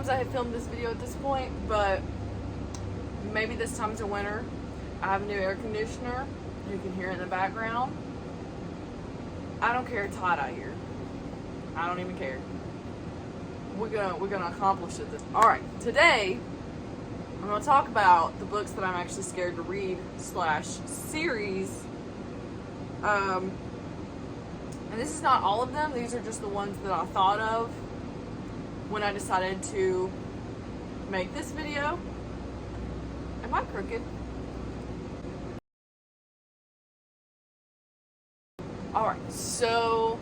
times I have filmed this video at this point, but maybe this time's a winter. I have a new air conditioner. You can hear it in the background. I don't care, it's hot out here. I don't even care. We're gonna accomplish it. Alright, today I'm gonna talk about the books that I'm actually scared to read / series. And this is not all of them. These are just the ones that I thought of when I decided to make this video. Am I crooked? Alright, so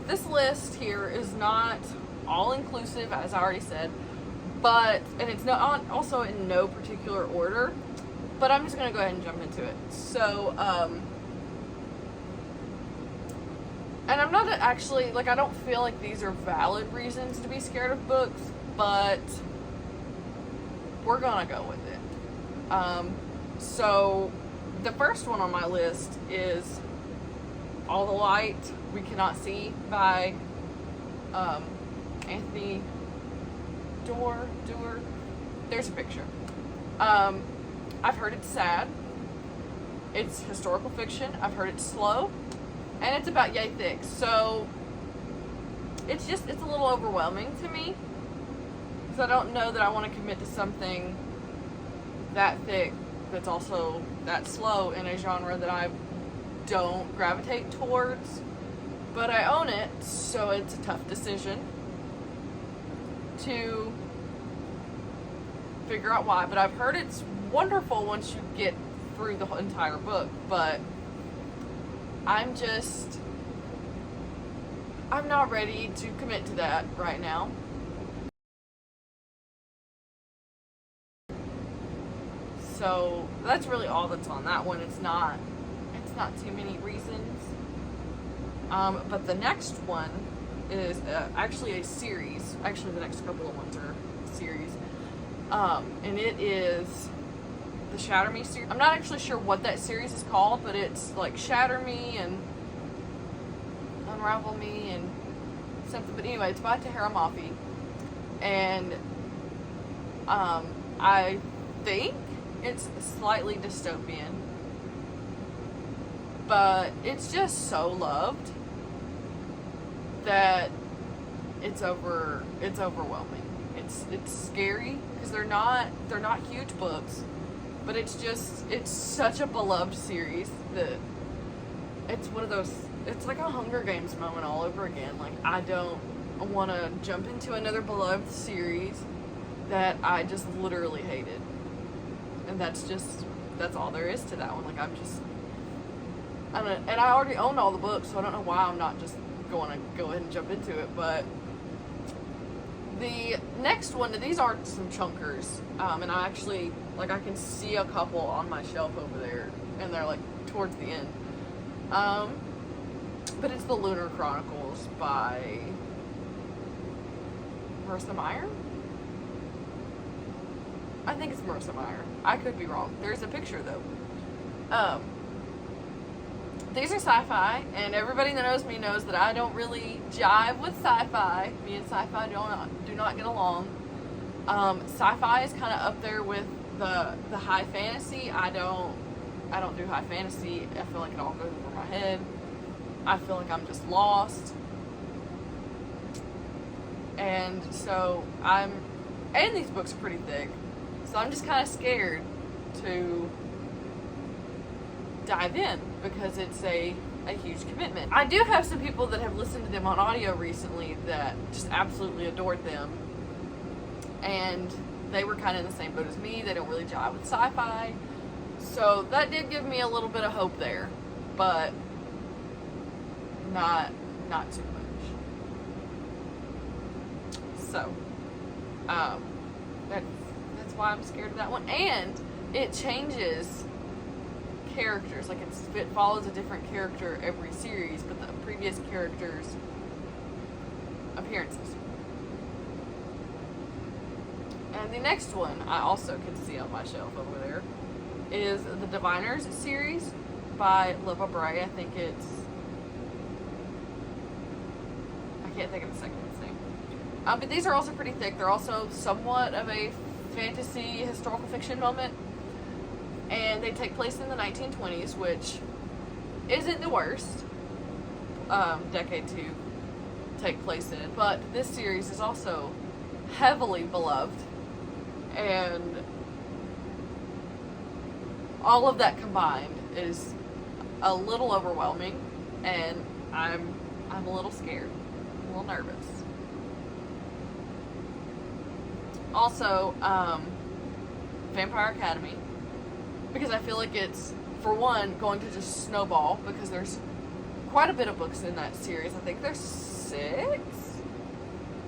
this list here is not all-inclusive, as I already said, and it's not also in no particular order, but I'm just going to go ahead and jump into it. So, and I'm not actually, I don't feel like these are valid reasons to be scared of books, but we're going to go with it. So, the first one on my list is All the Light We Cannot See by Anthony Doerr. There's a picture. I've heard it's sad. It's historical fiction. I've heard it's slow. And it's about yay thick. So it's a little overwhelming to me. Because I don't know that I want to commit to something that thick that's also that slow in a genre that I don't gravitate towards. But I own it, so it's a tough decision to figure out why. But I've heard it's wonderful once you get through the entire book. But I'm not ready to commit to that right now. So that's really all that's on that one. It's not too many reasons. But the next one is actually a series. Actually, the next couple of ones are a series. And it is the Shatter Me series. I'm not actually sure what that series is called, but it's like Shatter Me and Unravel Me and something. But anyway, it's by Tahira Mafi. And I think it's slightly dystopian. But it's just so loved that it's overwhelming. It's scary because they're not huge books, but it's such a beloved series that it's one of those. It's like a Hunger Games moment all over again. Like, I don't want to jump into another beloved series that I just literally hated, and that's all there is to that one. Like, and I already own all the books, so I don't know why I'm not just going to go ahead and jump into it. But the next one, these are some chunkers, and I actually, I can see a couple on my shelf over there, and they're towards the end. But it's the Lunar Chronicles by Marissa Meyer? I think it's Marissa Meyer. I could be wrong. There's a picture though. These are sci-fi, and everybody that knows me knows that I don't really jive with sci-fi. Me and sci-fi do not get along. Sci-fi is kind of up there with the high fantasy. I don't do high fantasy. I feel like it all goes over my head. I feel like I'm just lost. And so and these books are pretty thick. So I'm just kind of scared to dive in because it's a huge commitment. I do have some people that have listened to them on audio recently that just absolutely adored them. And they were kind of in the same boat as me. They don't really jive with sci-fi. So that did give me a little bit of hope there. But not too much. So, that's why I'm scared of that one. And it changes characters. It follows a different character every series, but the previous characters' appearances. And the next one I also can see on my shelf over there is the Diviners series by Liva Bray. I think it's, I can't think of the second one's name. But these are also pretty thick. They're also somewhat of a fantasy historical fiction moment, and they take place in the 1920s, which isn't the worst decade to take place in. But this series is also heavily beloved, and all of that combined is a little overwhelming, and I'm a little scared, a little nervous. Also, Vampire Academy, because I feel like it's, for one, going to just snowball, because there's quite a bit of books in that series. I think there's 6.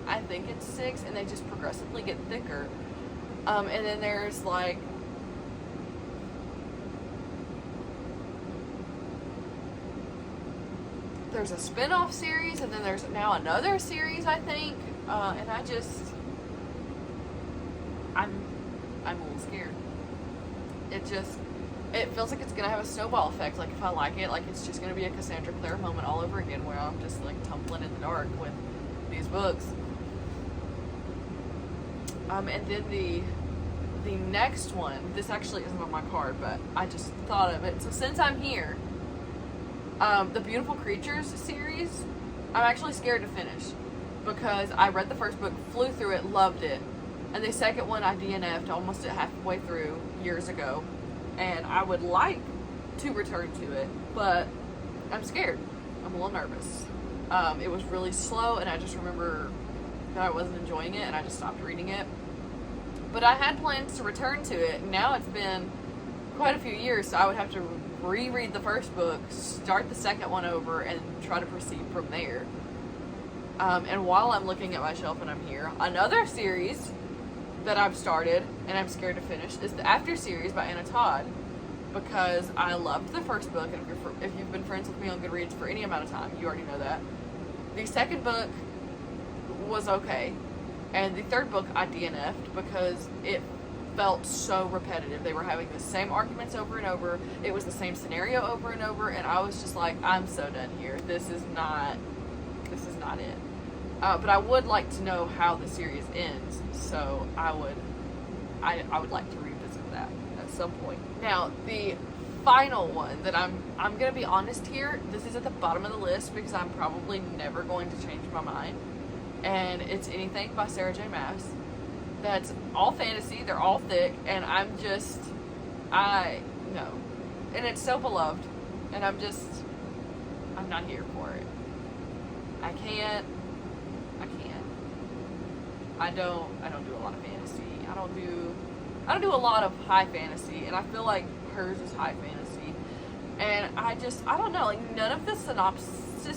I think it's 6, and they just progressively get thicker. And then there's like there's a spin-off series, and then there's now another series, I think. And I'm a little scared. It feels like it's gonna have a snowball effect. Like, if I like it, like, it's just gonna be a Cassandra Clare moment all over again, where I'm just like tumbling in the dark with these books. And then the next one, this actually isn't on my card, but I just thought of it. So since I'm here, the Beautiful Creatures series, I'm actually scared to finish, because I read the first book, flew through it, loved it, and the second one I DNF'd almost at halfway through years ago, and I would like to return to it, but I'm scared. I'm a little nervous. It was really slow, and I just remember that I wasn't enjoying it, and I just stopped reading it. But I had plans to return to it, and now it's been quite a few years, so I would have to reread the first book, start the second one over, and try to proceed from there. And while I'm looking at my shelf and I'm here, another series that I've started and I'm scared to finish is the After series by Anna Todd, because I loved the first book, and if you've been friends with me on Goodreads for any amount of time, you already know that. The second book was okay, and the third book I DNF'd because it felt so repetitive. They were having the same arguments over and over. It was the same scenario over and over, and I was just like, I'm so done here. This is not it. But I would like to know how the series ends, so I would like to revisit that at some point. Now, the final one that I'm gonna be honest here, this is at the bottom of the list because I'm probably never going to change my mind, and it's Anything by Sarah J. Maas. That's all fantasy, they're all thick, and no. And it's so beloved, and I'm not here for it. I can't. I don't do a lot of fantasy. I don't do a lot of high fantasy, and I feel like hers is high fantasy. And I don't know, like, none of the synopsi,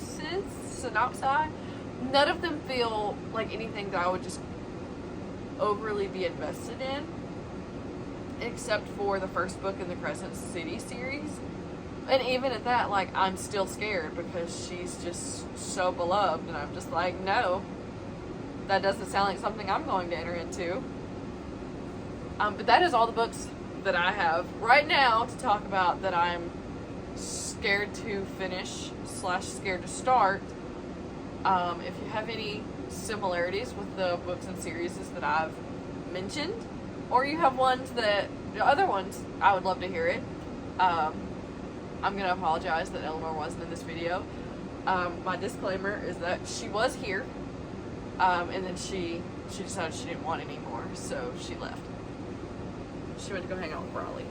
none of them feel like anything that I would just overly be invested in, except for the first book in the Crescent City series. And even at that, like, I'm still scared because she's just so beloved, and I'm just like, no, that doesn't sound like something I'm going to enter into. But that is all the books that I have right now to talk about that I'm scared to finish / scared to start. If you have any similarities with the books and series that I've mentioned, or you have other ones, I would love to hear it. I'm going to apologize that Eleanor wasn't in this video. My disclaimer is that she was here, and then she decided she didn't want any more, so she left. She went to go hang out with Brawley.